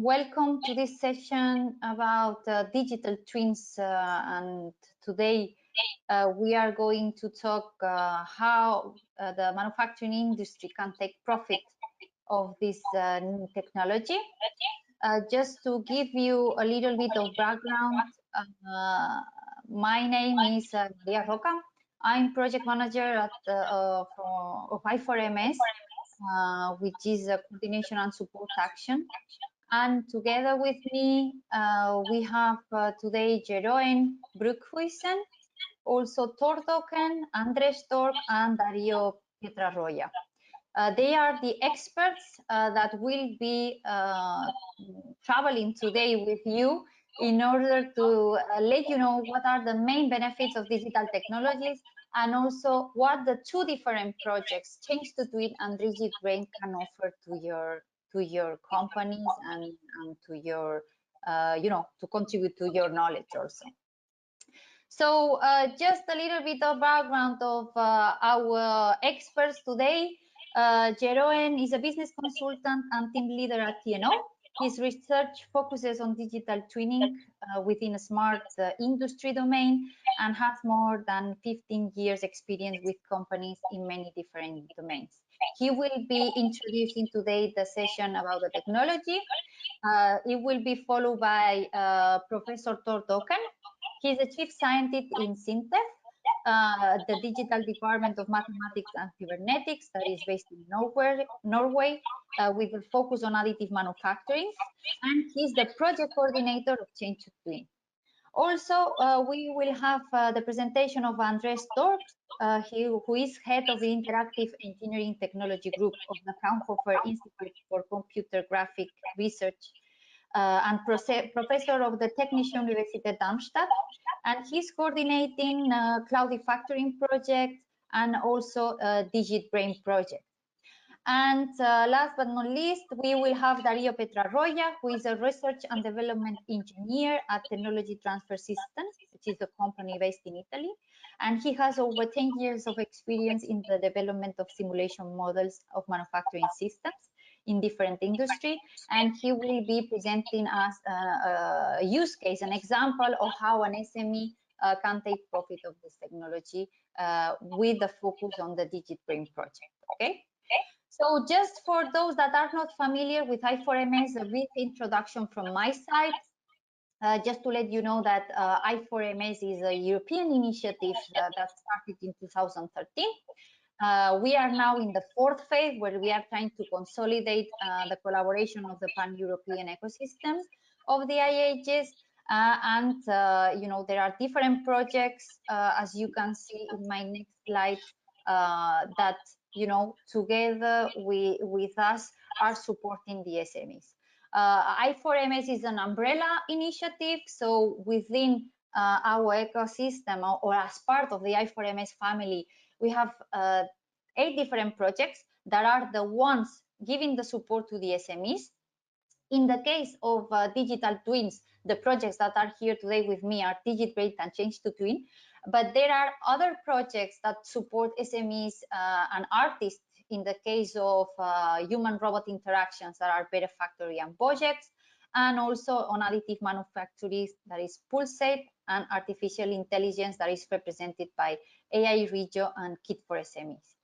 Welcome to this session about digital twins, and today we are going to talk how the manufacturing industry can take profit of this new technology. Just to give you a little bit of background, my name is Maria Roca. I'm project manager at of I4MS, which is a coordination and support action. And together with me, we have today Jeroen Broekhuizen, also Tordoken, Andres Stork, and Dario Pietrarroya. They are the experts that will be traveling today with you in order to let you know what are the main benefits of digital technologies and also what the two different projects, Change to Twin and DIGITbrain, can offer to your companies and to your, to contribute to your knowledge also. So just a little bit of background of our experts today. Jeroen is a business consultant and team leader at TNO. His research focuses on digital twinning within a smart industry domain and has more than 15 years experience with companies in many different domains. He will be introducing today the session about the technology. It will be followed by Professor Tordoken. He's a chief scientist in SINTEF, the digital department of mathematics and cybernetics that is based in Norway, with a focus on additive manufacturing. And he's the project coordinator of Change to Twin. Also, we will have the presentation of Andres Stork, who is head of the Interactive Engineering Technology Group of the Fraunhofer Institute for Computer Graphic Research and professor of the Technische Universität Darmstadt, and he's coordinating Cloudy Factoring project and also DIGITbrain project. And last but not least, we will have Dario Pietrarroya, who is a research and development engineer at Technology Transfer Systems, which is a company based in Italy. And he has over 10 years of experience in the development of simulation models of manufacturing systems in different industry, and he will be presenting us a use case, an example of how an SME can take profit of this technology with the focus on the DIGITbrain project. Okay, so just for those that are not familiar with I4MS, a brief introduction from my side. Just to let you know that I4MS is a European initiative that started in 2013. We are now in the fourth phase where we are trying to consolidate the collaboration of the pan-European ecosystem of the IHS. There are different projects, as you can see in my next slide, that, together with us are supporting the SMEs. I4MS is an umbrella initiative, so within our ecosystem or as part of the I4MS family, we have 8 different projects that are the ones giving the support to the SMEs. In the case of digital twins, the projects that are here today with me are DIGITbrain and Change to Twin, but there are other projects that support SMEs and artists in the case of human-robot interactions that are Better Factory and projects, and also on additive manufacturing that is Pulsate, and artificial intelligence that is represented by AI Regio and Kit for SMEs.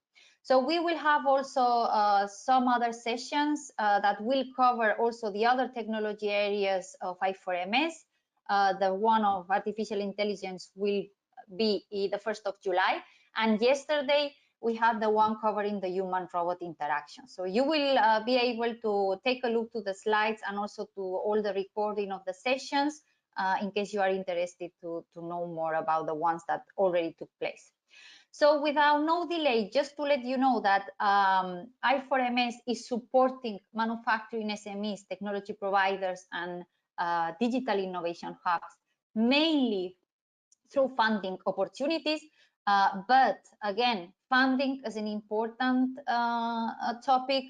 So we will have also some other sessions that will cover also the other technology areas of I4MS. The one of artificial intelligence will be the 1st of July. And yesterday, we had the one covering the human-robot interaction. So you will be able to take a look to the slides and also to all the recording of the sessions in case you are interested to know more about the ones that already took place. So without no delay, just to let you know that I4MS is supporting manufacturing SMEs, technology providers, and digital innovation hubs, mainly through funding opportunities. But again, funding is an important topic.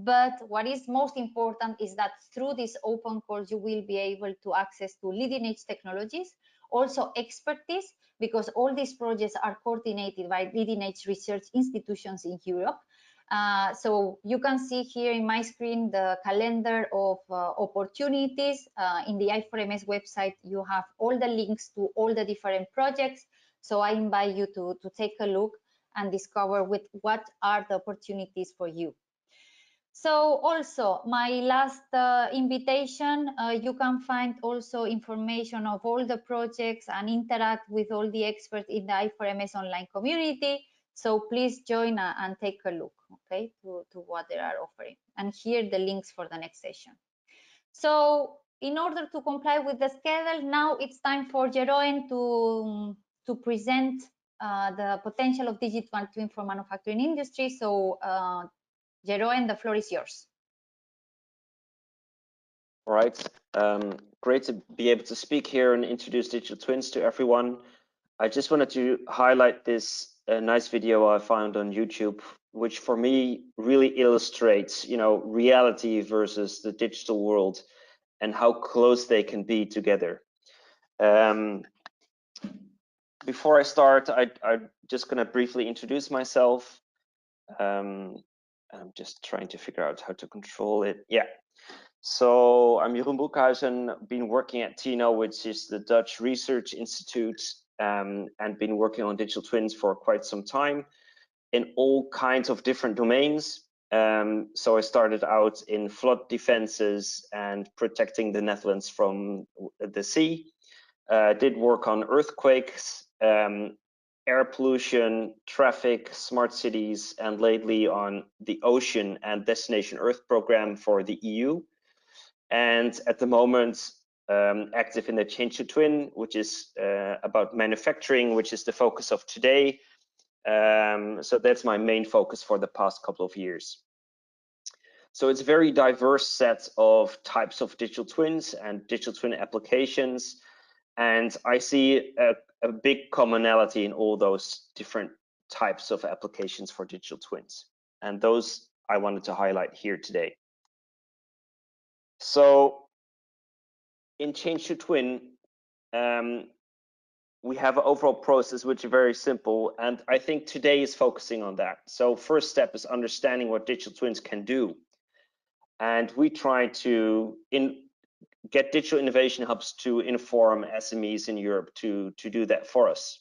But what is most important is that through this open course, you will be able to access to leading edge technologies, also expertise, because all these projects are coordinated by leading edge research institutions in Europe. So you can see here in my screen the calendar of opportunities. In the I4MS website, you have all the links to all the different projects. So I invite you to take a look and discover what are the opportunities for you. So also my last invitation, you can find also information of all the projects and interact with all the experts in the I4MS online community. So please join and take a look, okay, to what they are offering. And here the links for the next session. So in order to comply with the schedule, now it's time for Jeroen to present the potential of digital twin for manufacturing industry. So Jeroen, the floor is yours. All right, great to be able to speak here and introduce digital twins to everyone. I just wanted to highlight this nice video I found on YouTube, which for me really illustrates, reality versus the digital world and how close they can be together. Before I start, I'm just going to briefly introduce myself. I'm just trying to figure out how to control it. Yeah. So I'm Jeroen Broekhuizen, been working at TNO, which is the Dutch Research Institute, and been working on digital twins for quite some time in all kinds of different domains. So I started out in flood defenses and protecting the Netherlands from the sea. Did work on earthquakes, air pollution, traffic, smart cities, and lately on the Ocean and Destination Earth program for the EU. And at the moment, active in the Change to Twin, which is about manufacturing, which is the focus of today. So that's my main focus for the past couple of years. So it's a very diverse set of types of digital twins and digital twin applications. And I see a big commonality in all those different types of applications for digital twins. And those I wanted to highlight here today. So in Change to Twin, we have an overall process which is very simple, and I think today is focusing on that. So first step is understanding what digital twins can do, and we try to get digital innovation hubs to inform SMEs in Europe to do that for us.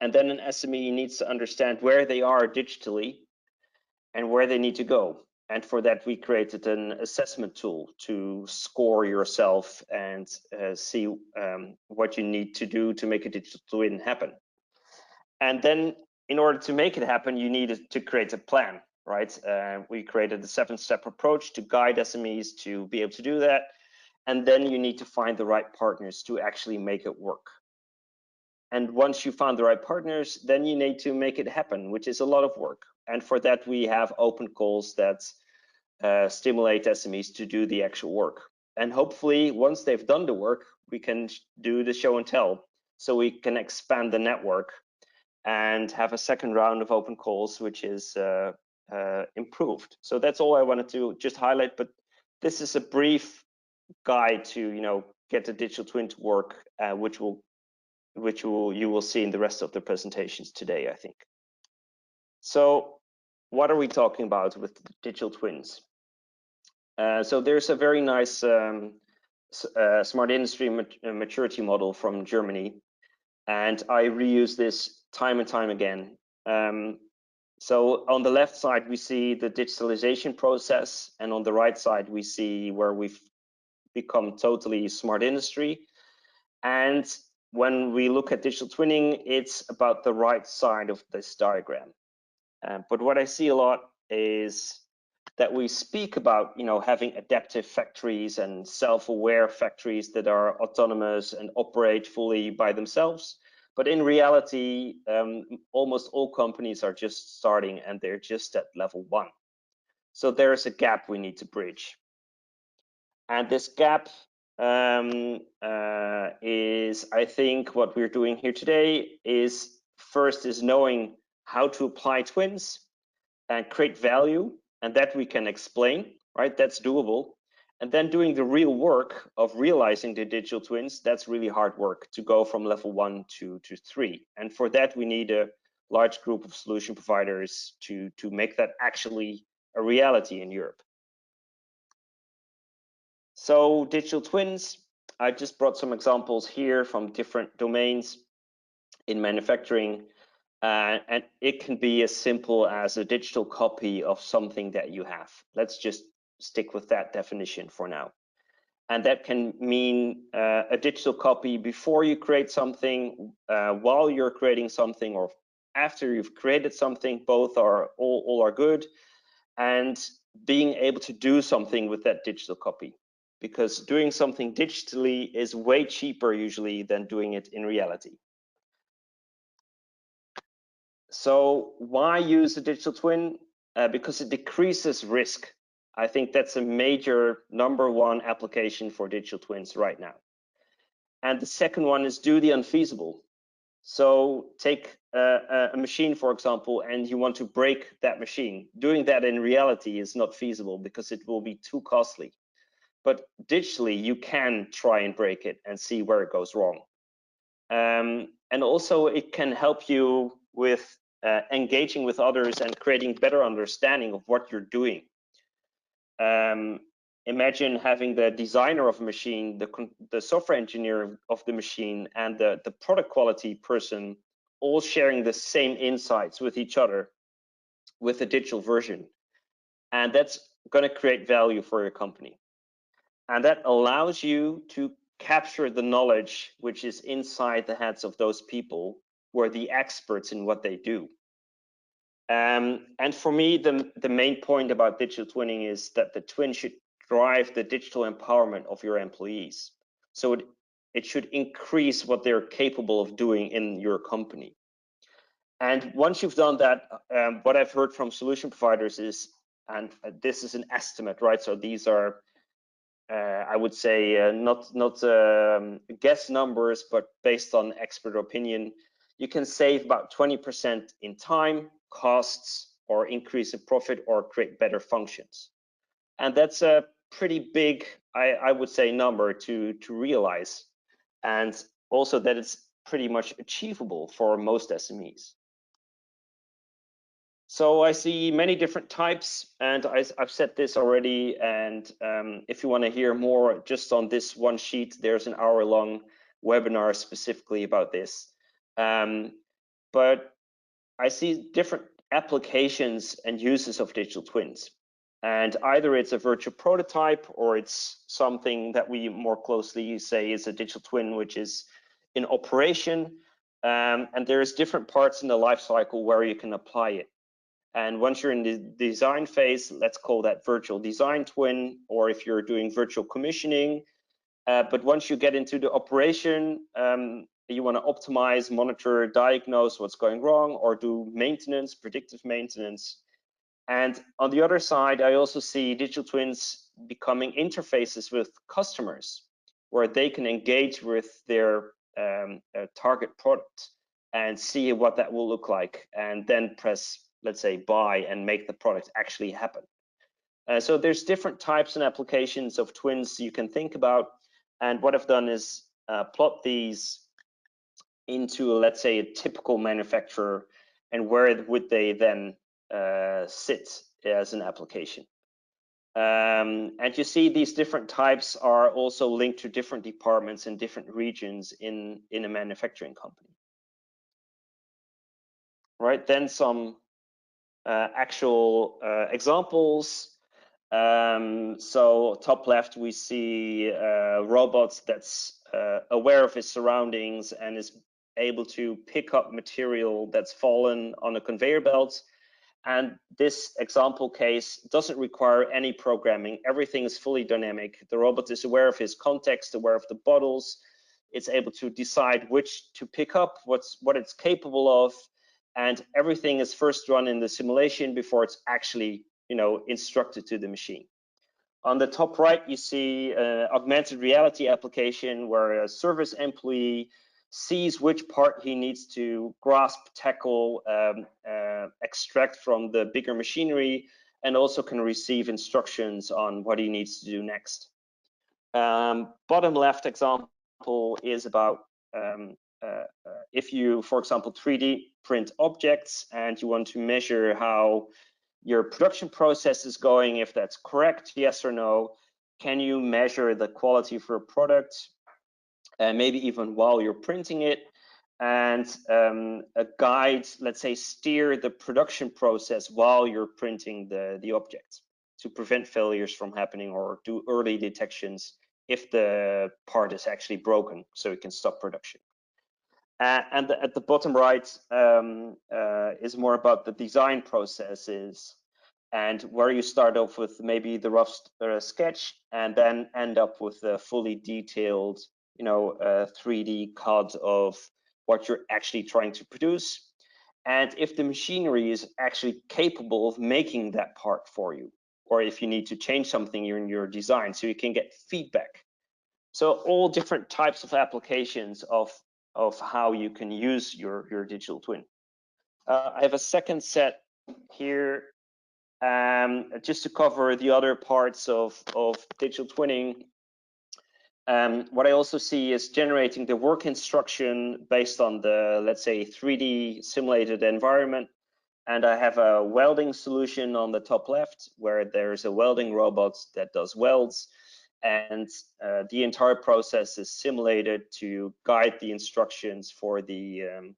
And then an SME needs to understand where they are digitally and where they need to go. And for that, we created an assessment tool to score yourself and see what you need to do to make a digital twin happen. And then in order to make it happen, you needed to create a plan, right? We created a 7-step approach to guide SMEs to be able to do that. And then you need to find the right partners to actually make it work. And once you found the right partners, then you need to make it happen, which is a lot of work. And for that, we have open calls that stimulate SMEs to do the actual work. And hopefully, once they've done the work, we can do the show and tell. So we can expand the network and have a second round of open calls, which is improved. So that's all I wanted to just highlight. But this is a brief guide to get the digital twin to work, which you will see in the rest of the presentations today, I think. So what are we talking about with digital twins? So there's a very nice smart industry maturity model from Germany, and I reuse this time and time again. So on the left side, we see the digitalization process, and on the right side, we see where we've become totally smart industry. And when we look at digital twinning, it's about the right side of this diagram. But what I see a lot is that we speak about, having adaptive factories and self-aware factories that are autonomous and operate fully by themselves. But in reality, almost all companies are just starting and they're just at level 1. So there's a gap we need to bridge. And this gap is, I think, what we're doing here today is first is knowing how to apply twins and create value, and that we can explain, right? That's doable. And then doing the real work of realizing the digital twins, that's really hard work to go from level 1 to 3. And for that, we need a large group of solution providers to make that actually a reality in Europe. So digital twins, I just brought some examples here from different domains in manufacturing, and it can be as simple as a digital copy of something that you have. Let's just stick with that definition for now. And that can mean a digital copy before you create something, while you're creating something, or after you've created something. Both are all are good. And being able to do something with that digital copy, because doing something digitally is way cheaper usually than doing it in reality. So why use a digital twin? Because it decreases risk. I think that's a major #1 application for digital twins right now. And the second one is do the unfeasible. So take a machine, for example, and you want to break that machine. Doing that in reality is not feasible because it will be too costly. But digitally, you can try and break it and see where it goes wrong. And also, it can help you with engaging with others and creating better understanding of what you're doing. Imagine having the designer of a machine, the software engineer of the machine, and the product quality person all sharing the same insights with each other with a digital version. And that's going to create value for your company. And that allows you to capture the knowledge which is inside the heads of those people who are the experts in what they do. And for me, the main point about digital twinning is that the twin should drive the digital empowerment of your employees. So it should increase what they're capable of doing in your company. And once you've done that, what I've heard from solution providers is, and this is an estimate, right? So these are, I would say, not guess numbers, but based on expert opinion, you can save about 20% in time, costs, or increase in profit, or create better functions. And that's a pretty big, I would say, number to realize, and also that it's pretty much achievable for most SMEs. So I see many different types, and I've said this already, and if you want to hear more just on this one sheet, there's an hour-long webinar specifically about this. But I see different applications and uses of digital twins. And either it's a virtual prototype, or it's something that we more closely say is a digital twin, which is in operation. And there's different parts in the life cycle where you can apply it. And once you're in the design phase, let's call that virtual design twin, or if you're doing virtual commissioning. But once you get into the operation, you want to optimize, monitor, diagnose what's going wrong, or do maintenance, predictive maintenance. And on the other side, I also see digital twins becoming interfaces with customers, where they can engage with their target product and see what that will look like, and then press, let's say, buy and make the product actually happen. So there's different types and applications of twins you can think about. And what I've done is plot these into, let's say, a typical manufacturer, and where would they then sit as an application. And you see these different types are also linked to different departments in different regions in a manufacturing company. Right, then some actual examples. So top left, we see robots that's aware of his surroundings and is able to pick up material that's fallen on a conveyor belt. And this example case doesn't require any programming. Everything is fully dynamic. The robot is aware of his context, aware of the bottles. It's able to decide which to pick up, what it's capable of, and everything is first run in the simulation before it's actually, instructed to the machine. On the top right, you see an augmented reality application where a service employee sees which part he needs to grasp, tackle, extract from the bigger machinery, and also can receive instructions on what he needs to do next. Bottom left example is about if you, for example, 3D print objects and you want to measure how your production process is going, if that's correct, yes or no, can you measure the quality of your product, maybe even while you're printing it, and a guide, let's say, steer the production process while you're printing the object to prevent failures from happening or do early detections if the part is actually broken, so it can stop production. And at the bottom right is more about the design processes and where you start off with maybe the rough sketch and then end up with a fully detailed, 3D CAD of what you're actually trying to produce, and if the machinery is actually capable of making that part for you, or if you need to change something in your design, so you can get feedback. So all different types of applications of how you can use your digital twin. I have a second set here just to cover the other parts of digital twinning. What I also see is generating the work instruction based on the, let's say, 3D simulated environment. And I have a welding solution on the top left where there's a welding robot that does welds. And the entire process is simulated to guide the instructions for the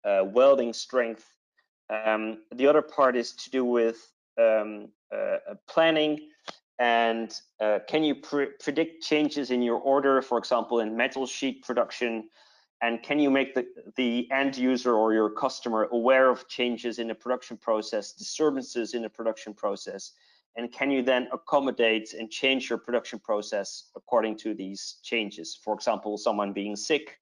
welding strength. The other part is to do with planning and can you predict changes in your order, for example, in metal sheet production, and can you make the end user or your customer aware of changes in the production process, disturbances in the production process, and can you then accommodate and change your production process according to these changes? For example, someone being sick,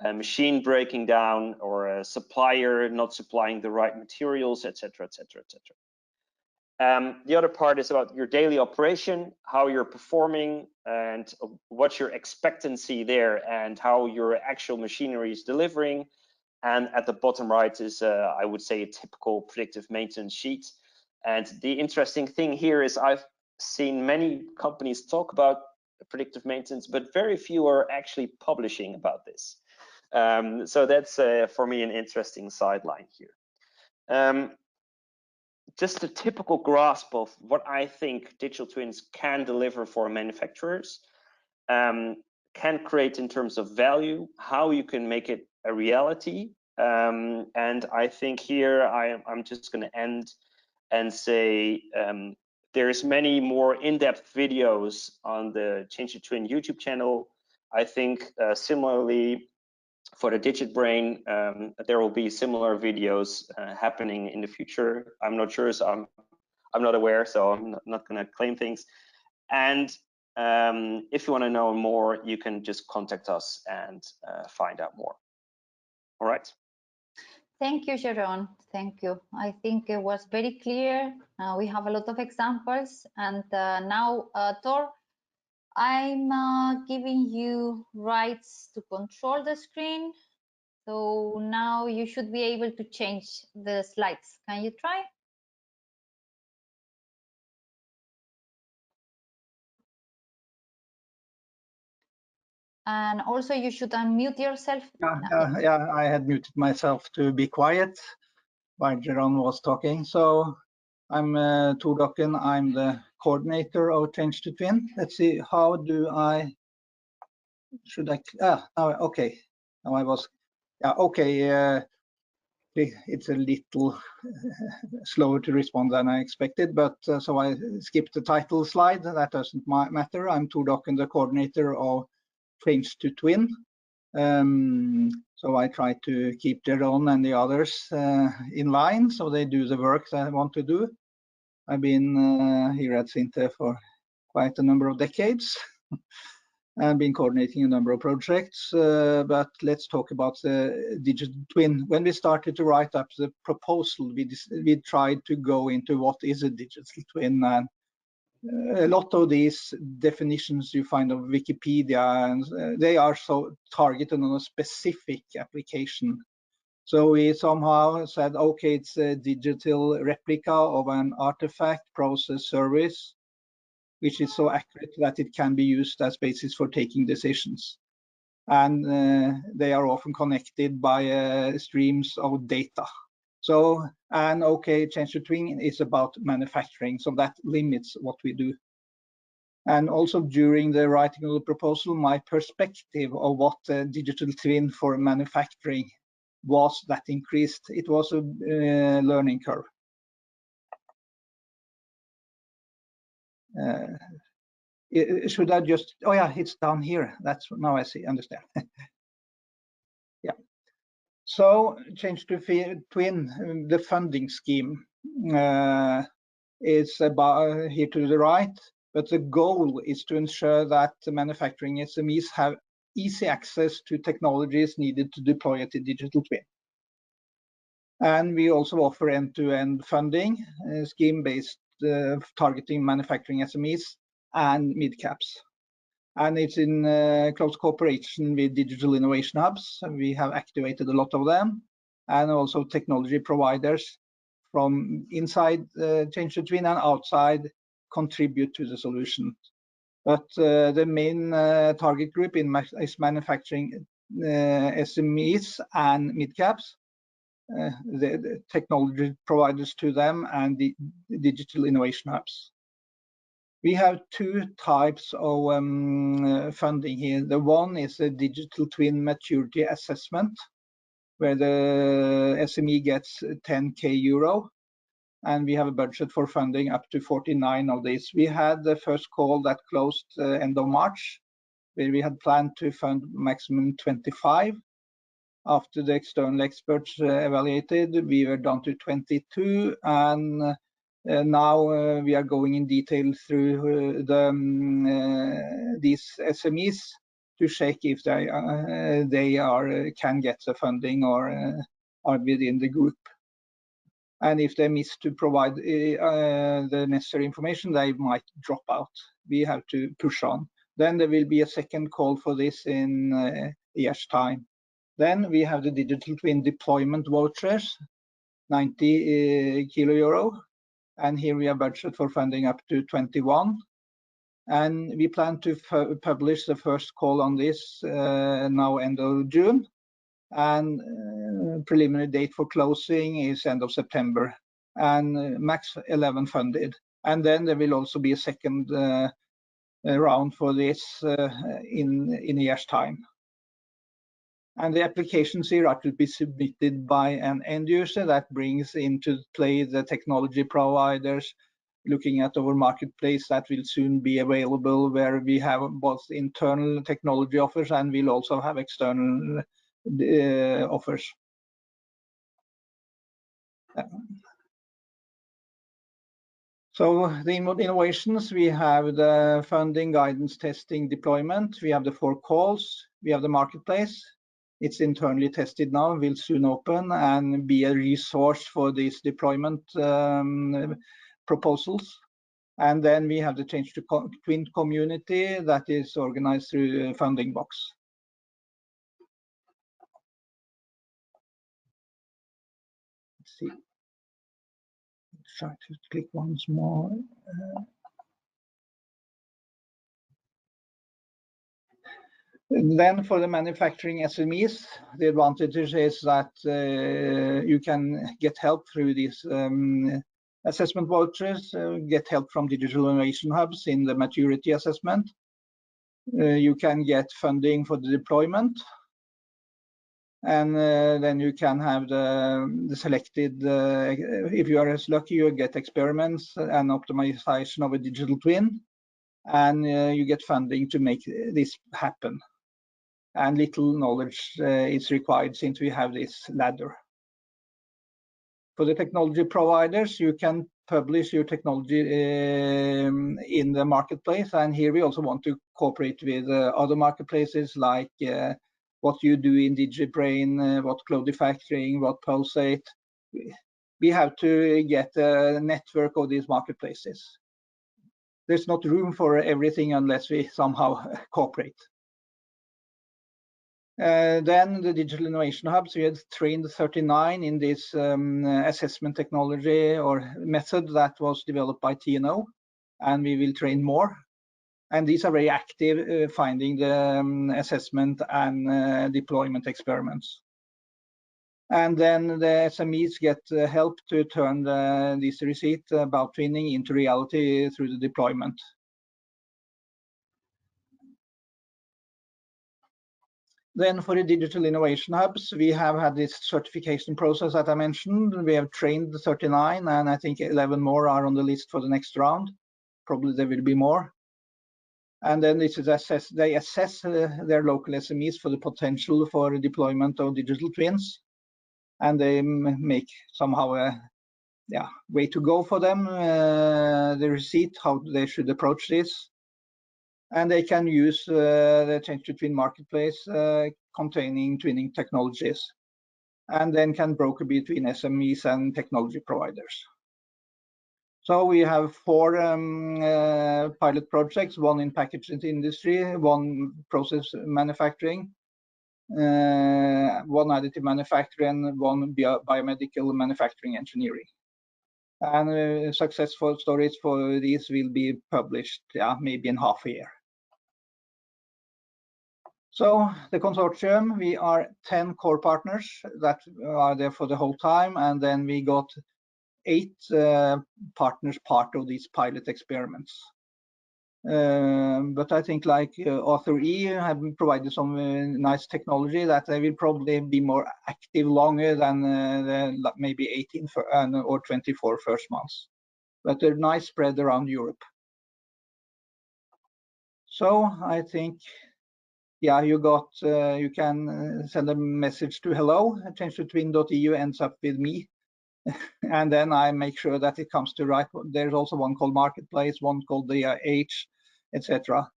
a machine breaking down, or a supplier not supplying the right materials, etc., etc., etc. The other part is about your daily operation, how you're performing, and what's your expectancy there, and how your actual machinery is delivering. And at the bottom right is, I would say, a typical predictive maintenance sheet. And the interesting thing here is I've seen many companies talk about predictive maintenance, but very few are actually publishing about this. So that's, for me, an interesting sideline here. Just a typical grasp of what I think digital twins can deliver for manufacturers, can create in terms of value, how you can make it a reality. And I think here I'm just going to end and say there's many more in-depth videos on the Change Your Twin YouTube channel. I think similarly, for the DIGITbrain, there will be similar videos happening in the future. I'm not sure, so I'm not aware, so I'm not going to claim things. And if you want to know more, you can just contact us and find out more. All right. Thank you, Sharon. Thank you. I think it was very clear. We have a lot of examples, and now, Tor, I'm giving you rights to control the screen. So now you should be able to change the slides. Can you try? And also you should unmute yourself. Yeah, I had muted myself to be quiet while Sharon was talking. So I'm Tor Dokken. I'm the coordinator of Change to Twin. Let's see, how do I, should I, okay. Now I was, yeah, okay. It's a little slower to respond than I expected, but so I skipped the title slide. That doesn't matter. I'm Tor Dokken, the coordinator of Change to Twin. So I try to keep Jeroen and the others in line so they do the work that I want to do. I've been here at Sinte for quite a number of decades and been coordinating a number of projects, but let's talk about the digital twin. When we started to write up the proposal, we tried to go into what is a digital twin, and a lot of these definitions you find on Wikipedia, and they are so targeted on a specific application. So we somehow said, okay, it's a digital replica of an artifact, process, service, which is so accurate that it can be used as basis for taking decisions. and they are often connected by streams of data. So, and OK, Change to Twin is about manufacturing, so that limits what we do. And also during the writing of the proposal, my perspective of what a digital twin for manufacturing was that increased. It was a learning curve. Should I just, oh yeah, it's down here. That's now I see, understand. Yeah. So Change to Twin, the funding scheme is about here to the right, but the goal is to ensure that the manufacturing SMEs have easy access to technologies needed to deploy a digital twin. And we also offer end-to-end funding scheme based targeting manufacturing SMEs and mid-caps. And it's in close cooperation with digital innovation hubs. We have activated a lot of them, and also technology providers from inside Change to Twin and outside contribute to the solution. But the main target group is manufacturing SMEs and mid-caps, the technology providers to them, and the digital innovation hubs. We have two types of funding here. The one is a digital twin maturity assessment, where the SME gets 10k euro, and we have a budget for funding up to 49 of these. We had the first call that closed end of March, where we had planned to fund maximum 25. After the external experts evaluated, we were down to 22, and now we are going in detail through these SMEs to check if they can get the funding or are within the group. And if they miss to provide the necessary information, they might drop out. We have to push on. Then there will be a second call for this in a year's time. Then we have the digital twin deployment vouchers, 90 kilo euro. And here we have budget for funding up to 21. And we plan to publish the first call on this now end of June. And preliminary date for closing is end of September, and max 11 funded. And then there will also be a second round for this in a year's time. And the applications here are to be submitted by an end user that brings into play the technology providers, looking at our marketplace that will soon be available, where we have both internal technology offers and we'll also have external offers. So the innovations, we have the funding, guidance, testing, deployment. We have the 4 calls. We have the marketplace. It's internally tested now, will soon open and be a resource for these deployment proposals. And then we have the Change to Twin community that is organized through Funding Box. Let's see. Try to click once more. Then for the manufacturing SMEs, the advantage is that you can get help through these assessment vouchers, get help from digital innovation hubs in the maturity assessment. You can get funding for the deployment. And then you can have the selected, if you are as lucky, you get experiments and optimization of a digital twin, and you get funding to make this happen. And little knowledge is required since we have this ladder. For the technology providers, you can publish your technology in the marketplace, and here we also want to cooperate with other marketplaces like what you do in DIGITbrain, what Cloudifactoring, what Pulsate. We have to get a network of these marketplaces. There's not room for everything unless we somehow cooperate. Then the digital innovation hubs, we had trained 39 in this assessment technology or method that was developed by TNO, and we will train more. And these are very active, finding the assessment and deployment experiments. And then the SMEs get help to turn this receipt about twinning into reality through the deployment. Then for the digital innovation hubs, we have had this certification process that I mentioned. We have trained 39, and I think 11 more are on the list for the next round. Probably there will be more. And then this is they assess their local SMEs for the potential for deployment of digital twins, and they make somehow a way to go for them, the receipt, how they should approach this. And they can use the Change to Twin marketplace containing twinning technologies, and then can broker between SMEs and technology providers. So we have 4 pilot projects, 1 in packaging industry, 1 process manufacturing, 1 additive manufacturing, and 1 biomedical manufacturing engineering. And successful stories for these will be published, maybe in half a year. So the consortium, we are 10 core partners that are there for the whole time, and then we got 8 partners part of these pilot experiments. But I think like Author E have provided some nice technology that they will probably be more active longer than maybe 18 or 24 first months. But they're nice spread around Europe. So I think, you can send a message to hello@changetotwin.eu ends up with me. And then I make sure that it comes to right. There's also one called Marketplace, one called DIH, etc.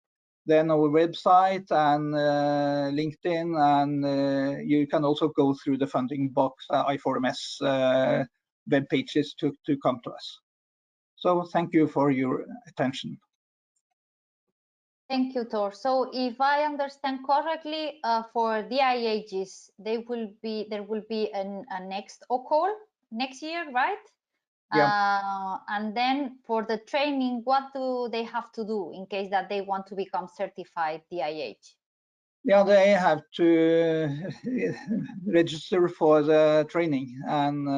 Then our website and LinkedIn, and you can also go through the funding box, I4MS web pages to come to us. So thank you for your attention. Thank you, Thor. So if I understand correctly, for DIHs, there will be a next call next year, right? Yeah. And then for the training, what do they have to do in case that they want to become certified DIH? Yeah, they have to register for the training, and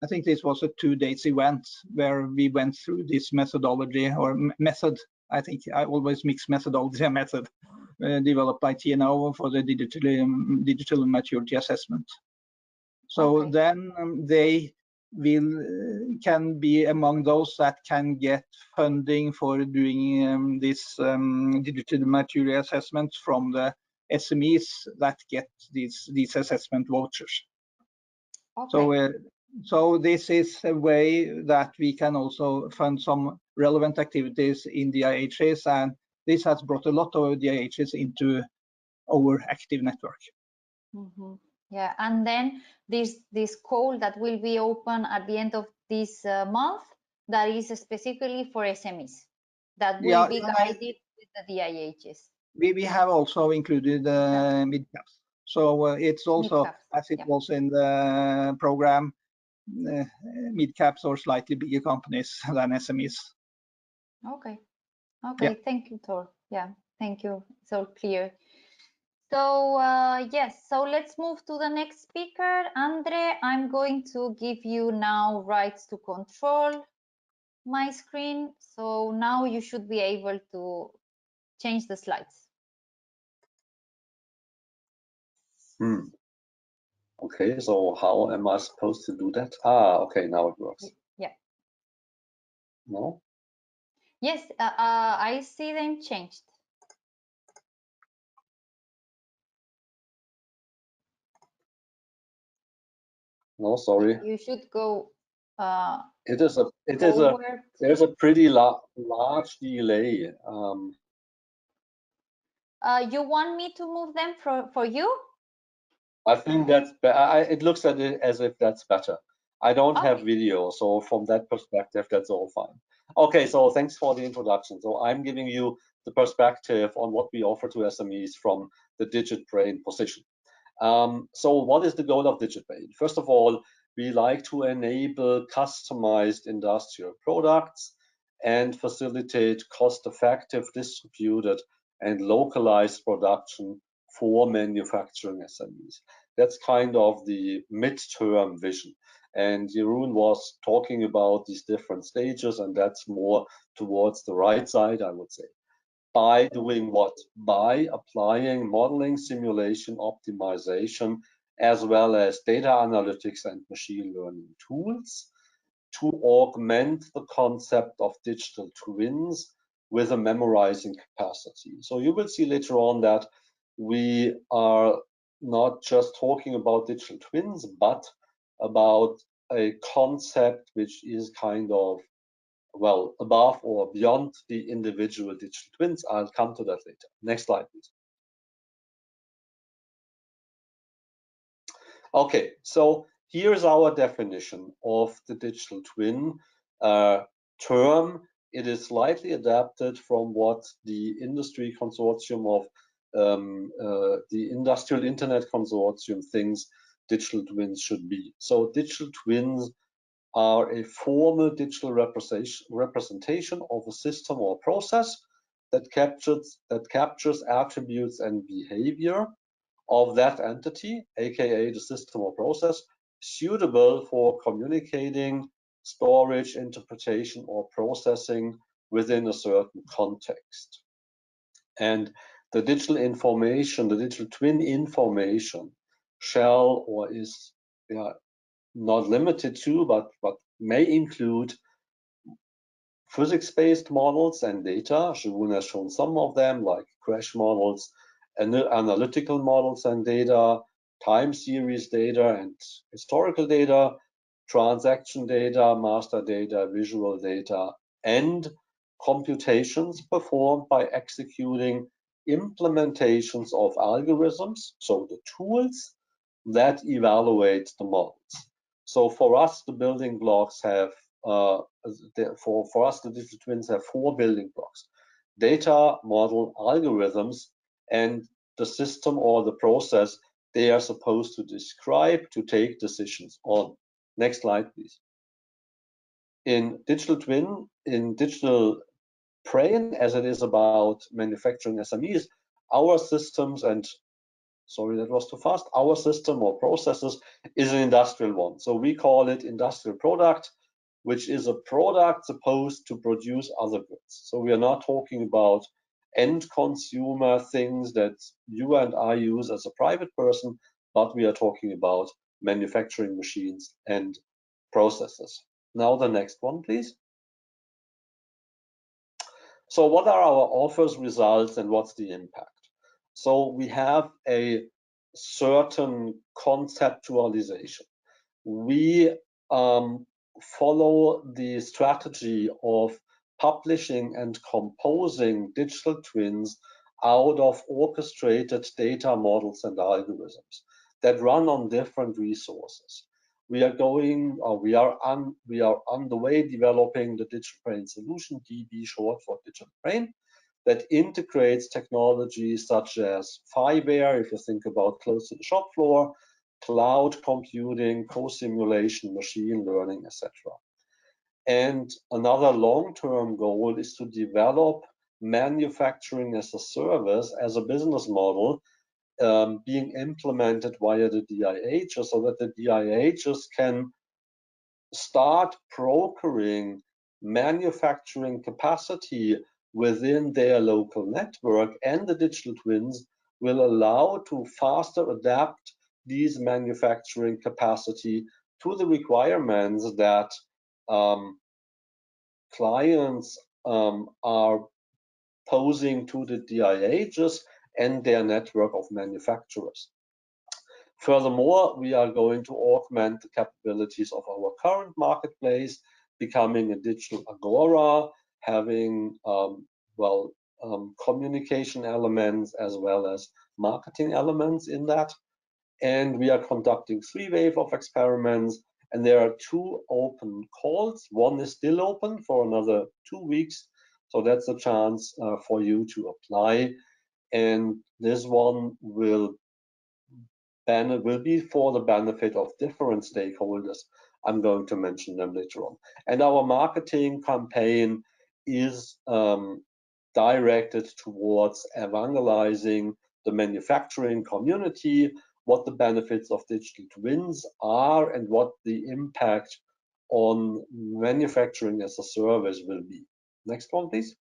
I think this was a 2-day event where we went through this methodology or method. I think I always mix methodology and method, developed by TNO for the digital maturity assessment. So then they can be among those that can get funding for doing this digital maturity assessment from the SMEs that get these assessment vouchers. So this is a way that we can also fund some relevant activities in DIHs, and this has brought a lot of DIHs into our active network. Mm-hmm. Yeah, and then this call that will be open at the end of this month, that is specifically for SMEs that will be guided with the DIHs. We have also included mid-caps. So it's also, as it was in the program, mid-caps or slightly bigger companies than SMEs. Okay. Thank you, Thor. Yeah, thank you. So clear. So yes, so let's move to the next speaker. Andre, I'm going to give you now rights to control my screen. So now you should be able to change the slides. Okay, so how am I supposed to do that? Okay, now it works. Yeah. No? Yes, I see them changed. No, sorry. You should go. There's a pretty large delay. You want me to move them for you? I think that's it looks at it as if that's better. I don't have video, so from that perspective, that's all fine. Okay, so thanks for the introduction. So I'm giving you the perspective on what we offer to SMEs from the DIGITbrain position. So what is the goal of DIGITbrain? First of all, we like to enable customized industrial products and facilitate cost-effective, distributed, and localized production for manufacturing SMEs. That's kind of the midterm vision. And Jeroen was talking about these different stages, and that's more towards the right side, I would say. By doing what? By applying modeling, simulation, optimization, as well as data analytics and machine learning tools to augment the concept of digital twins with a memorizing capacity. So you will see later on that we are not just talking about digital twins, but about a concept which is kind of, well, above or beyond the individual digital twins. I'll come to that later. Next slide, please. Okay, so here's our definition of the digital twin term. It is slightly adapted from what the industry consortium of the Industrial Internet Consortium thinks digital twins should be. So digital twins are a formal digital representation of a system or process that captures attributes and behavior of that entity, aka the system or process, suitable for communicating, storage, interpretation, or processing within a certain context. And the digital information, the digital twin information, shall or is not limited to, but may include physics-based models and data. Jeroen has shown some of them, like crash models, analytical models and data, time series data and historical data, transaction data, master data, visual data, and computations performed by executing implementations of algorithms, so the tools that evaluate the models. So for us, the building blocks have, for us, the digital twins have 4 building blocks: data, model, algorithms, and the system or the process they are supposed to describe to take decisions on. Next slide, please. In digital twin, in DIGITbrain, as it is about manufacturing SMEs, our systems and sorry, that was too fast. Our system or processes is an industrial one. So we call it industrial product, which is a product supposed to produce other goods. So we are not talking about end consumer things that you and I use as a private person, but we are talking about manufacturing machines and processes. Now the next one, please. So what are our offers, results, and what's the impact? So we have a certain conceptualization. We follow the strategy of publishing and composing digital twins out of orchestrated data models and algorithms that run on different resources. We are on the way developing the DIGITbrain solution, DB short for DIGITbrain, that integrates technologies such as Fiware, if you think about close to the shop floor, cloud computing, co-simulation, machine learning, etc. And another long-term goal is to develop manufacturing as a service, as a business model, being implemented via the DIHs, so that the DIHs can start procuring manufacturing capacity within their local network, and the digital twins will allow to faster adapt these manufacturing capacity to the requirements that clients are posing to the DIHs and their network of manufacturers. Furthermore, we are going to augment the capabilities of our current marketplace, becoming a digital agora, having communication elements as well as marketing elements in that. And we are conducting 3 waves of experiments, and there are 2 open calls. One is still open for another 2 weeks, so that's a chance for you to apply. And this one will be for the benefit of different stakeholders. I'm going to mention them later on. And our marketing campaign is directed towards evangelizing the manufacturing community, what the benefits of digital twins are, and what the impact on manufacturing as a service will be. Next one, please.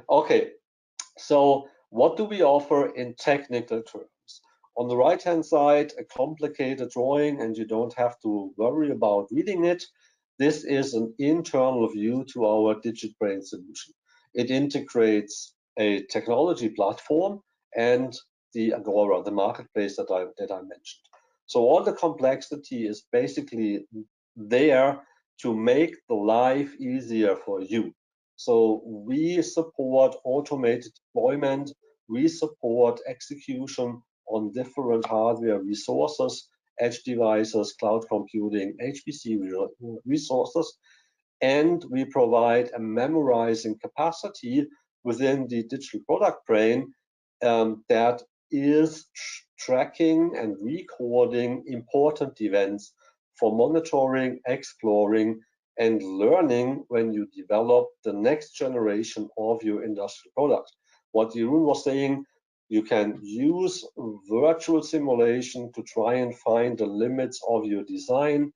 Okay, so what do we offer in technical terms? On the right-hand side, a complicated drawing, and you don't have to worry about reading it. This is an internal view to our DIGITbrain solution. It integrates a technology platform and the Agora, the marketplace that I mentioned. So all the complexity is basically there to make the life easier for you. So we support automated deployment, we support execution on different hardware resources, edge devices, cloud computing, HPC resources, and we provide a memorizing capacity within the digital product brain that is tracking and recording important events for monitoring, exploring, and learning when you develop the next generation of your industrial product. What Jeroen was saying, you can use virtual simulation to try and find the limits of your design.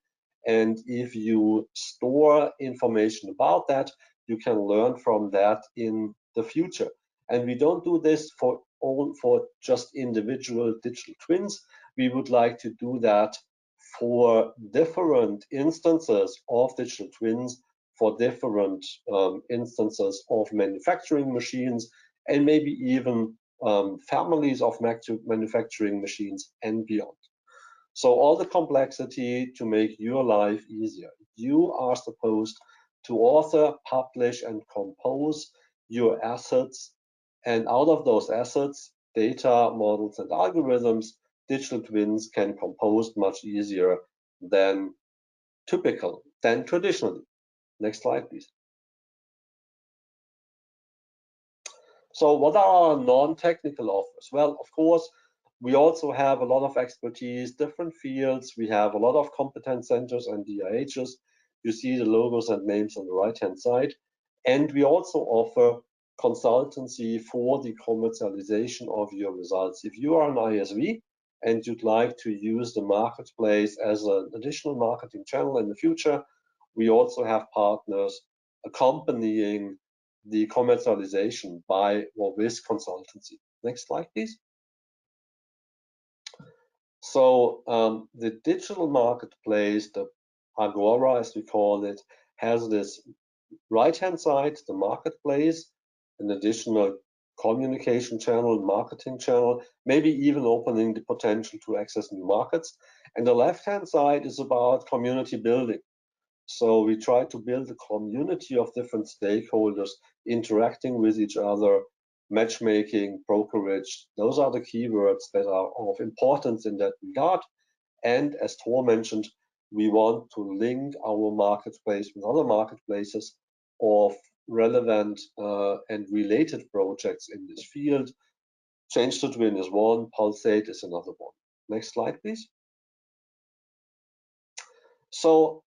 And if you store information about that, you can learn from that in the future. And we don't do this for just individual digital twins. We would like to do that for different instances of digital twins, for different instances of manufacturing machines, and maybe even families of manufacturing machines and beyond. So all the complexity to make your life easier. You are supposed to author, publish, and compose your assets. And out of those assets, data, models, and algorithms, digital twins can compose much easier than traditionally. Next slide, please. So what are our non-technical offers? Well, of course, we also have a lot of expertise, different fields. We have a lot of competence centers and DIHs. You see the logos and names on the right-hand side. And we also offer consultancy for the commercialization of your results. If you are an ISV and you'd like to use the marketplace as an additional marketing channel in the future, we also have partners accompanying the commercialization by or with consultancy. Next slide, please. So the digital marketplace, the Agora as we call it, has this right-hand side, the marketplace, an additional communication channel, marketing channel, maybe even opening the potential to access new markets. And the left-hand side is about community building. So we try to build a community of different stakeholders interacting with each other, matchmaking, brokerage. Those are the keywords that are of importance in that regard. And as Thor mentioned, we want to link our marketplace with other marketplaces of relevant and related projects in this field. Change to Twin is one, Pulsate is another one. Next slide, please. So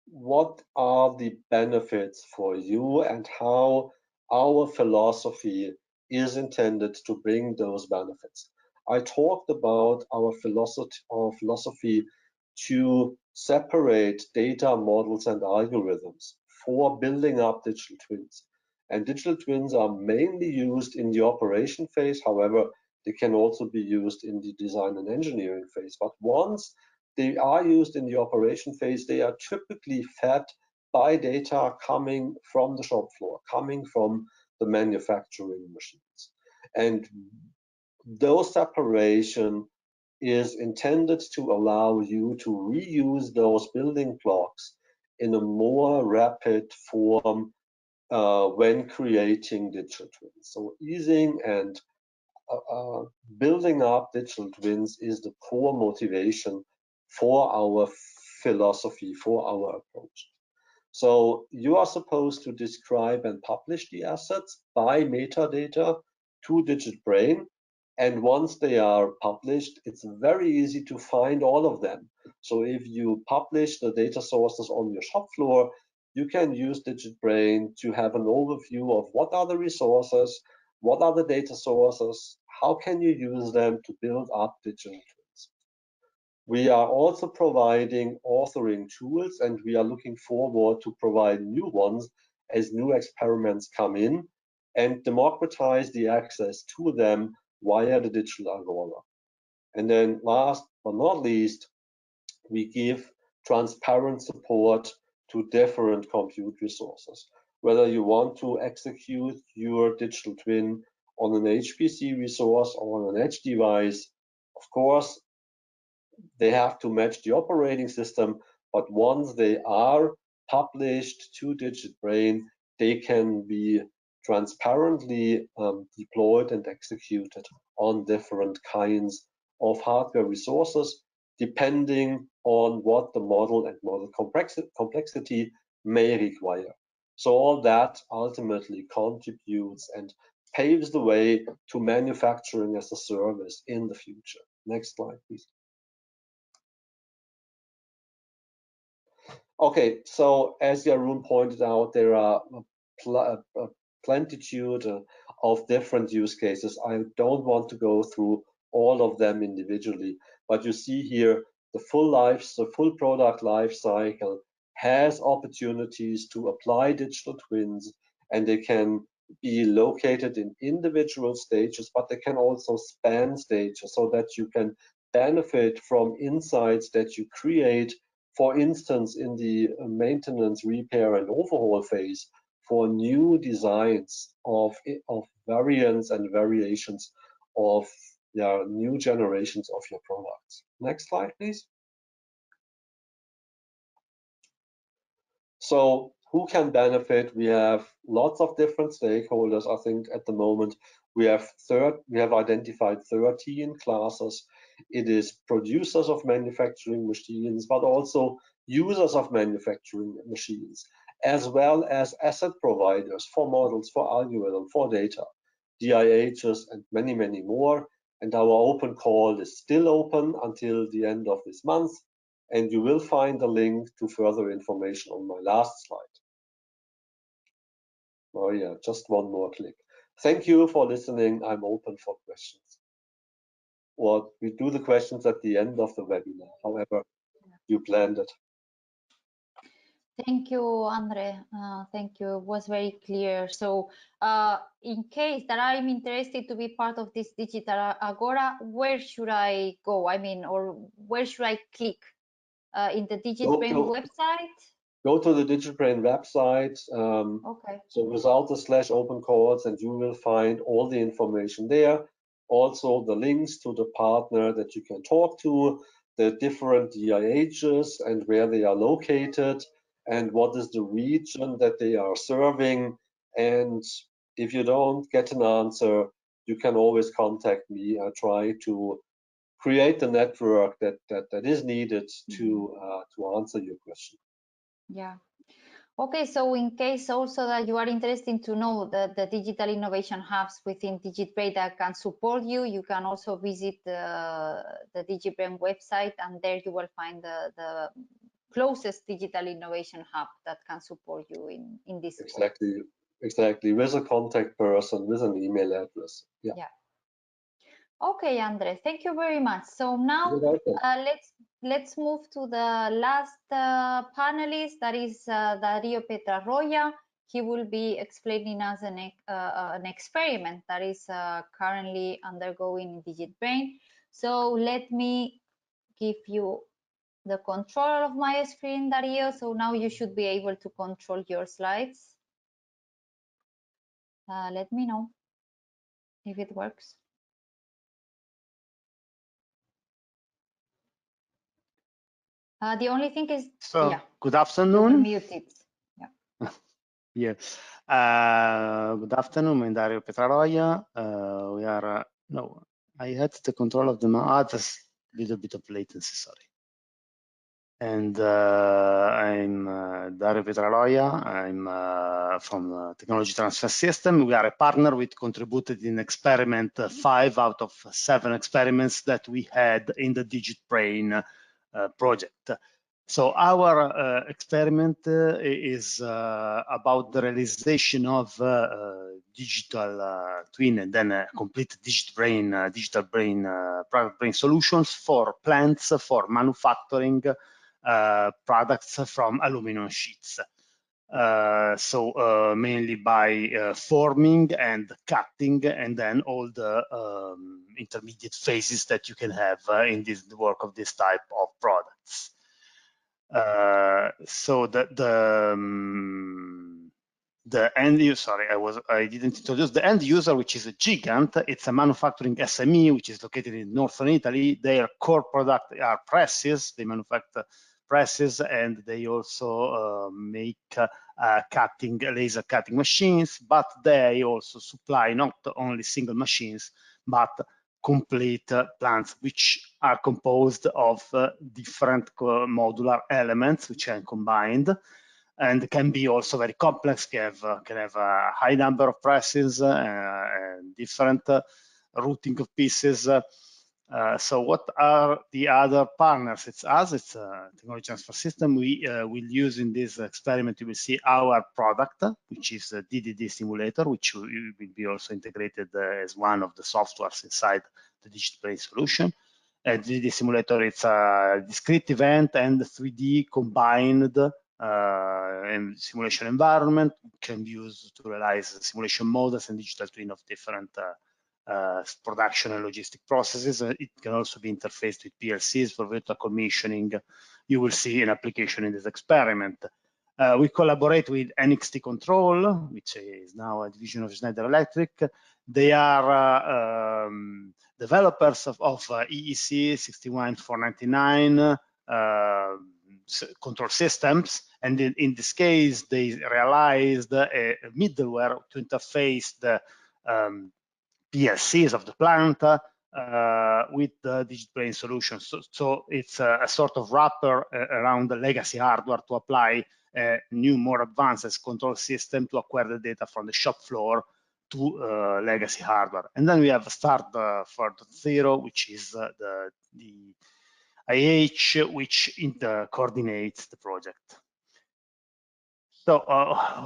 what are the benefits for you and how our philosophy is intended to bring those benefits? I talked about our philosophy to separate data, models, and algorithms for building up digital twins. And digital twins are mainly used in the operation phase. However, they can also be used in the design and engineering phase. But once they are used in the operation phase, they are typically fed by data coming from the shop floor, coming from the manufacturing machines. And those separation is intended to allow you to reuse those building blocks in a more rapid form when creating digital twins. So easing and building up digital twins is the core motivation for our philosophy, for our approach. So you are supposed to describe and publish the assets by metadata to DIGITbrain. And once they are published, it's very easy to find all of them. So if you publish the data sources on your shop floor, you can use DIGITbrain to have an overview of what are the resources, what are the data sources, how can you use them to build up digital twins. We are also providing authoring tools, and we are looking forward to provide new ones as new experiments come in and democratize the access to them via the Digital Agora. And then last but not least, we give transparent support to different compute resources. Whether you want to execute your digital twin on an HPC resource or on an edge device, of course, they have to match the operating system, but once they are published to DIGITbrain, they can be transparently deployed and executed on different kinds of hardware resources, depending on what the model and model complexity may require. So all that ultimately contributes and paves the way to manufacturing as a service in the future. Next slide, please. Okay, so as Jeroen pointed out, there are a plentitude of different use cases. I don't want to go through all of them individually, but you see here the full product life cycle has opportunities to apply digital twins, and they can be located in individual stages, but they can also span stages so that you can benefit from insights that you create, for instance, in the maintenance, repair, and overhaul phase for new designs of variants and variations of new generations of your products. Next slide, please. So who can benefit? We have lots of different stakeholders. I think at the moment we have identified 13 classes. It is producers of manufacturing machines, but also users of manufacturing machines, as well as asset providers for models, for algorithm, for data, DIHs, and many, many more. And our open call is still open until the end of this month. And you will find a link to further information on my last slide. Oh yeah, just one more click. Thank you for listening. I'm open for questions. Or we do the questions at the end of the webinar, however you planned it. Thank you, Andre. Thank you. It was very clear. So in case that I'm interested to be part of this Digital Agora, where should I go? I mean, or where should I click? In the DIGITbrain website? Go to the DIGITbrain website. Okay. So without the /open calls, and you will find all the information there. Also the links to the partner that you can talk to, the different DIHs and where they are located, and what is the region that they are serving. And if you don't get an answer, you can always contact me. I try to create the network that is needed to answer your question. Yeah. Okay, so in case also that you are interested to know the digital innovation hubs within DIGITbrain that can support you, you can also visit the DIGITbrain website, and there you will find the closest digital innovation hub that can support you in this. Exactly, with a contact person, with an email address. Yeah. Okay, Andre, thank you very much. So now let's move to the last panelist, that is Dario Petraroya. He will be explaining us an experiment that is currently undergoing in DIGITbrain. So let me give you the control of my screen, Dario. So now you should be able to control your slides. Let me know if it works. The only thing is, good afternoon. Muted. Yeah. Yes. Good afternoon, I'm Dario Petraroya. We are no, I had the control of the just a little bit of latency. Sorry. And I'm Dario Petraloia. I'm from Technology Transfer System. We are a partner. We contributed in experiment 5 out of 7 experiments that we had in the DIGITbrain project. So our experiment is about the realization of digital twin and then a complete digital brain private brain solutions for plants for manufacturing products from aluminum sheets. So mainly by forming and cutting, and then all the intermediate phases that you can have in this work of this type of products. So the end user, sorry, I didn't introduce the end user, which is a Gigant. It's a manufacturing SME, which is located in northern Italy. Their core product are presses. They manufacture presses, and they also make laser cutting machines, but they also supply not only single machines, but complete plants, which are composed of different modular elements which are combined, and can be also very complex. Can have a high number of presses and different routing of pieces. So what are the other partners? It's us, it's a Technology Transfer System. We will use in this experiment, you will see our product, which is a DDD simulator, which will be also integrated as one of the softwares inside the DIGITbrain solution. DDD simulator, it's a discrete event and 3D combined and simulation environment. Can be used to realize simulation models and digital twin of different production and logistic processes. It can also be interfaced with PLCs for virtual commissioning. You will see an application in this experiment. We collaborate with NXT Control, which is now a division of Schneider Electric. They are developers of EEC 61499 control systems, and in this case they realized a middleware to interface the PLCs of the plant with the DIGITbrain solution. So it's a sort of wrapper around the legacy hardware to apply a new, more advanced control system to acquire the data from the shop floor to legacy hardware. And then we have Start 4.0, which is the IH, which coordinates the project. So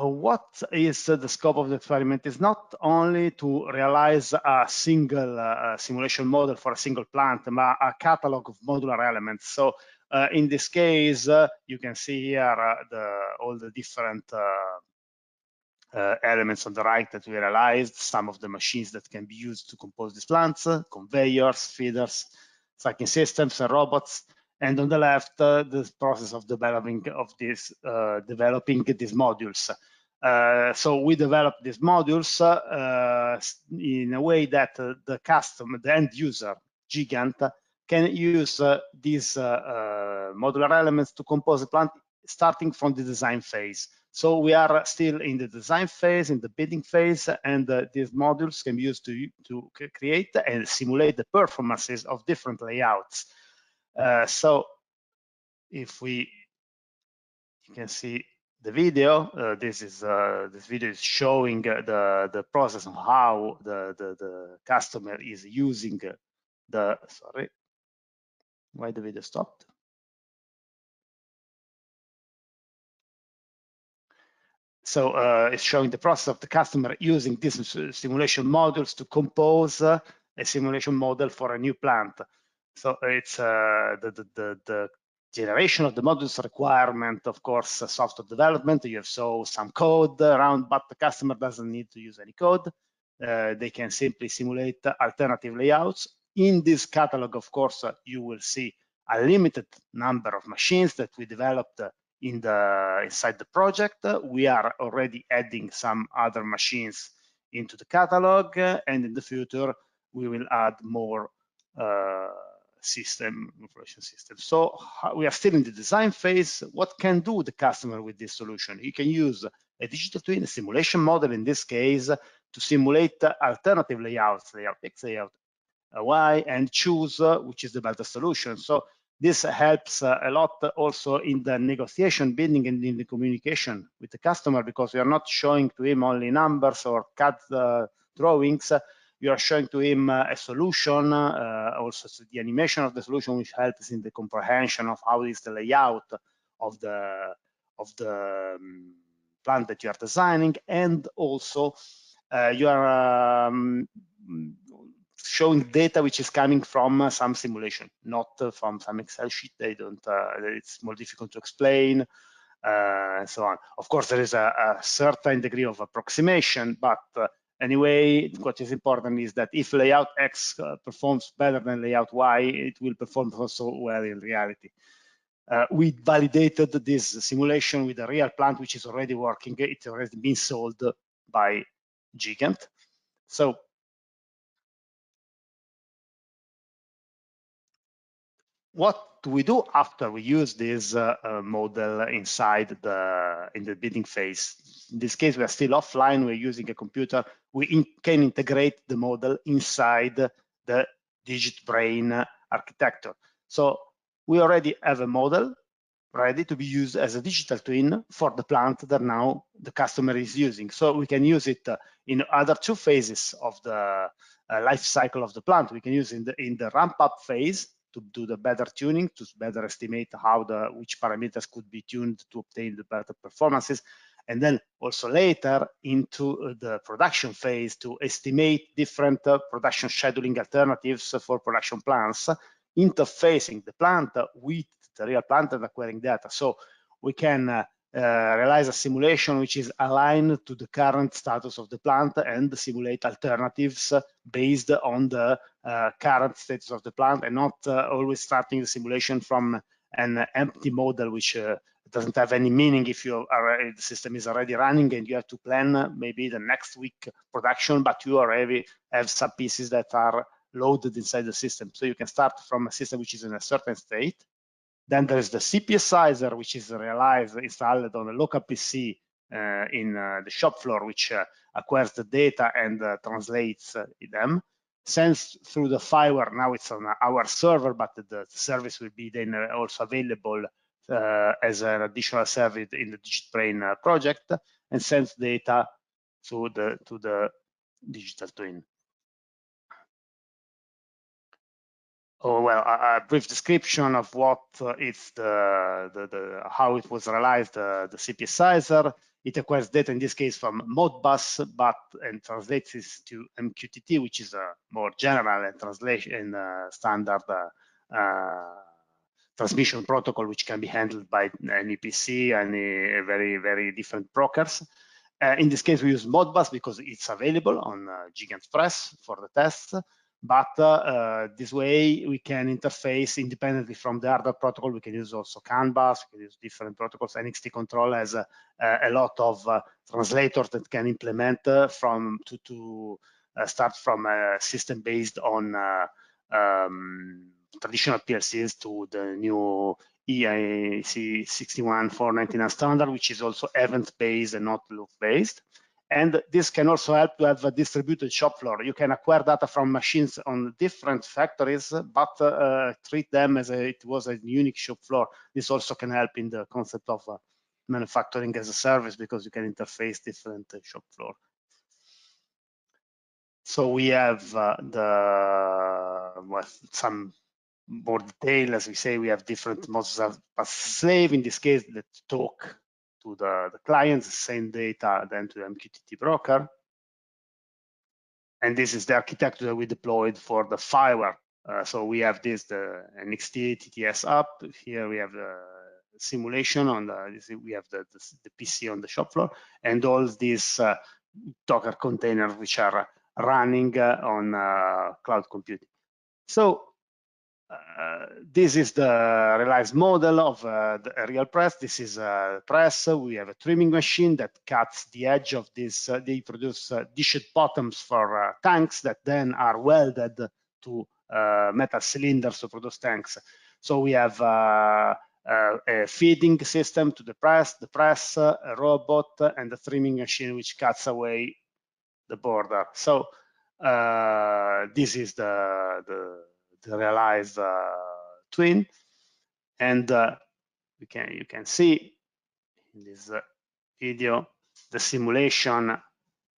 what is the scope of the experiment? Is not only to realize a single simulation model for a single plant, but a catalog of modular elements. So in this case, you can see here all the different elements on the right that we realized, some of the machines that can be used to compose these plants, conveyors, feeders, stacking systems, and robots. And on the left, the process of developing these modules. So we developed these modules in a way that the customer, the end user, Gigant, can use these modular elements to compose a plant starting from the design phase. So we are still in the design phase, in the bidding phase, and these modules can be used to create and simulate the performances of different layouts. So if you can see the video, this video is showing the process of how the customer is using sorry, why the video stopped? So it's showing the process of the customer using these simulation modules to compose a simulation model for a new plant. So it's the generation of the modules requirement, of course, software development. You have some code around, but the customer doesn't need to use any code. They can simply simulate alternative layouts. In this catalog, of course, you will see a limited number of machines that we developed inside the project. We are already adding some other machines into the catalog, and in the future we will add more information systems. So we are still in the design phase. What can do the customer with this solution? He can use a digital twin, a simulation model in this case, to simulate alternative layouts, layout X, layout Y, and choose which is the better solution. So This helps a lot also in the negotiation, bidding, and in the communication with the customer, because we are not showing to him only numbers or CAD drawings. You are showing to him a solution, also the animation of the solution, which helps in the comprehension of how is the layout of the plant that you are designing, and also you are showing data which is coming from some simulation, not from some Excel sheet. They don't. It's more difficult to explain, and so on. Of course, there is a certain degree of approximation, but anyway, what is important is that if layout X performs better than layout Y, it will perform also well in reality. We validated this simulation with a real plant which is already working. It's already been sold by Gigant. So what do we do after we use this model inside in the bidding phase? In this case, we are still offline. We're using a computer. We can integrate the model inside the DIGITbrain architecture. So we already have a model ready to be used as a digital twin for the plant that now the customer is using. So we can use it in other two phases of the life cycle of the plant. We can use in the ramp up phase to do the better tuning, to better estimate which parameters could be tuned to obtain the better performances. And then also later into the production phase to estimate different production scheduling alternatives for production plans, interfacing the plant with the real plant and acquiring data. So we can realize a simulation which is aligned to the current status of the plant and simulate alternatives based on the current status of the plant, and not always starting the simulation from an empty model which doesn't have any meaning if the system is already running and you have to plan maybe the next week production, but you already have some pieces that are loaded inside the system. So you can start from a system which is in a certain state. Then there is the CPSizer, which is installed on a local PC in the shop floor, which acquires the data and translates them. Sends through the firewire. Now it's on our server, but the service will be then also available as an additional service in the DIGITbrain project, and sends data to the digital twin. Oh, well, a brief description of what is how it was realized, the CPSizer. It acquires data, in this case, from Modbus, and translates this to MQTT, which is a more general and standard transmission protocol, which can be handled by any PC and very, very different brokers. In this case, we use Modbus because it's available on Gigant Press for the tests. But this way we can interface independently from the hardware protocol. We can use also CAN bus, we can use different protocols. NXT Control has a lot of translators that can implement start from a system based on traditional PLCs to the new EIC 61499 standard, which is also event-based and not loop-based. And this can also help to have a distributed shop floor. You can acquire data from machines on different factories, but treat them as it was a unique shop floor. This also can help in the concept of manufacturing as a service, because you can interface different shop floor. So we have some more detail. As we say, we have different modes of slave. In this case, let's talk to the clients, send data then to the MQTT broker. And this is the architecture that we deployed for the firewire. So we have the NXT TTS app. Here we have the simulation on we have the PC on the shop floor, and all these Docker containers which are running on cloud computing. So this is the realized model of the real press. This is a press. We have a trimming machine that cuts the edge of this. They produce dished bottoms for tanks that then are welded to metal cylinders to produce tanks. So we have a feeding system to the press, a robot, and the trimming machine which cuts away the border. So this is the realized twin. And you can see in this video the simulation.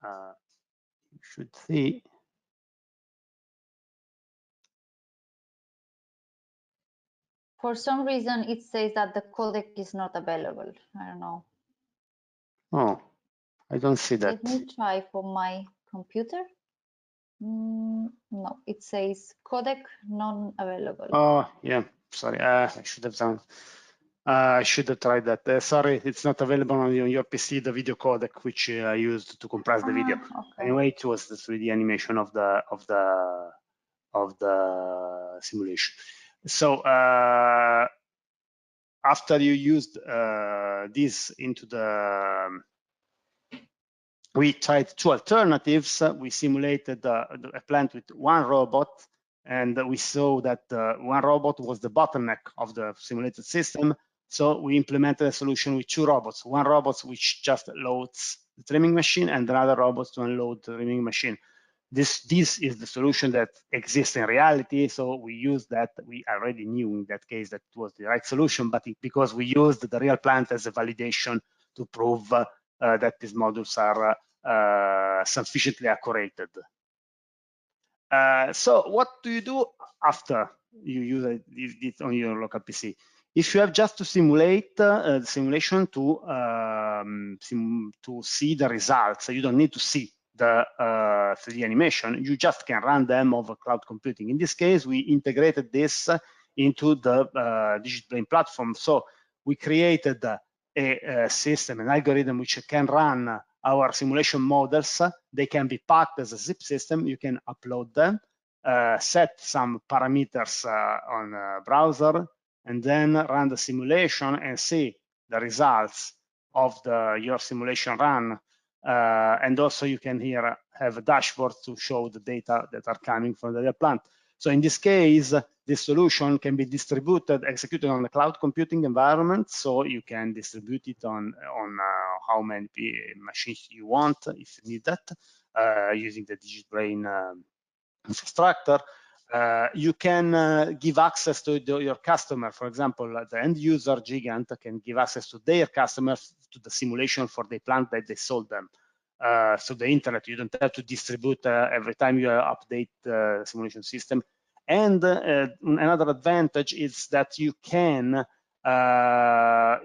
You should see. For some reason, it says that the codec is not available. I don't know. Oh, I don't see that. Let me try for my computer. No, it says codec non-available. Oh, yeah. Sorry, I should have done. I should have tried that. Sorry, it's not available on your PC, the video codec, which I used to compress the video. Okay. Anyway, it was the 3D animation of the simulation. So after you used this into the, we tried two alternatives. We simulated a plant with one robot, and we saw that one robot was the bottleneck of the simulated system. So we implemented a solution with two robots. One robot which just loads the trimming machine, and another robot to unload the trimming machine. This is the solution that exists in reality. So we used that. We already knew in that case that was the right solution, but because we used the real plant as a validation to prove that these modules are sufficiently accurate. So what do you do after you use it on your local PC? If you have just to simulate the simulation to see the results, you don't need to see the 3D animation. You just can run them over cloud computing. In this case, we integrated this into the DIGITbrain platform. So we created a system, an algorithm which can run our simulation models. They can be packed as a zip system. You can upload them, set some parameters on a browser, and then run the simulation and see the results of your simulation run. And also you can here have a dashboard to show the data that are coming from the real plant. So in this case, this solution can be distributed, executed on the cloud computing environment. So you can distribute it on how many machines you want, if you need that, using the DIGITbrain infrastructure. You can give access to your customer. For example, the end user Gigant can give access to their customers to the simulation for the plant that they sold them. So the internet, you don't have to distribute every time you update the simulation system. And another advantage is that you can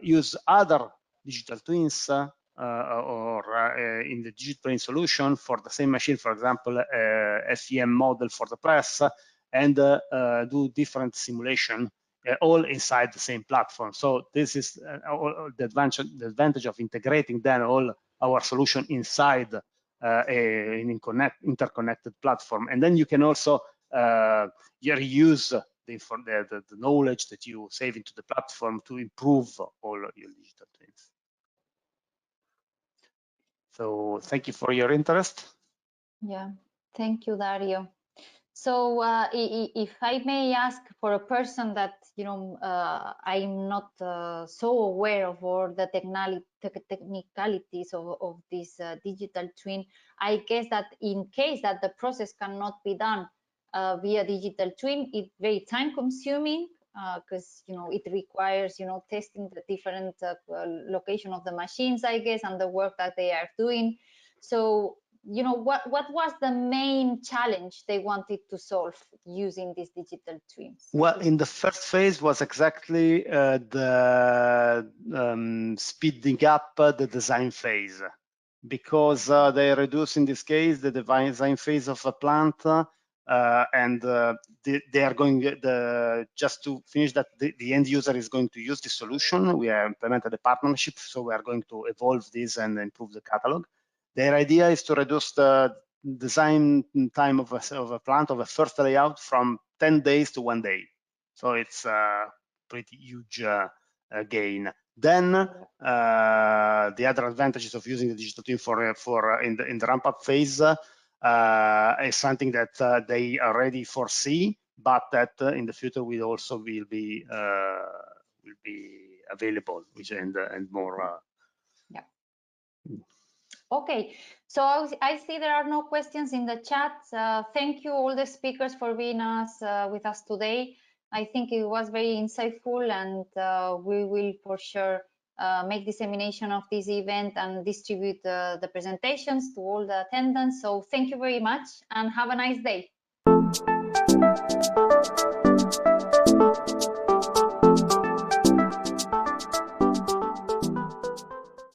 use other digital twins or in the DIGITbrain solution for the same machine, for example, FEM model for the press, and do different simulation all inside the same platform. So this is the advantage of integrating then all our solution inside an interconnected platform. And then you can also reuse the knowledge that you save into the platform to improve all your digital twins. So thank you for your interest. Yeah, thank you, Dario. So if I may ask, for a person that, you know, I'm not so aware of all the technicalities of this digital twin, I guess that in case that the process cannot be done via digital twin, it's very time consuming because, you know, it requires, you know, testing the different location of the machines, I guess, and the work that they are doing. So, you know, what was the main challenge they wanted to solve using these digital twins? Well, in the first phase was exactly the speeding up the design phase, because they reduce in this case the design phase of a plant, and they are going just to finish that the end user is going to use the solution. We have implemented a partnership, so we are going to evolve this and improve the catalog. Their idea is to reduce the design time of a plant, of a first layout, from 10 days to 1 day. So it's a pretty huge gain. Then the other advantages of using the digital twin in the ramp-up phase is something that they already foresee, but that in the future will also will be available, which and more. Yeah. Okay, so I see there are no questions in the chat. Thank you all the speakers for being with us today. I think it was very insightful, and we will for sure make dissemination of this event and distribute the presentations to all the attendants. So thank you very much and have a nice day.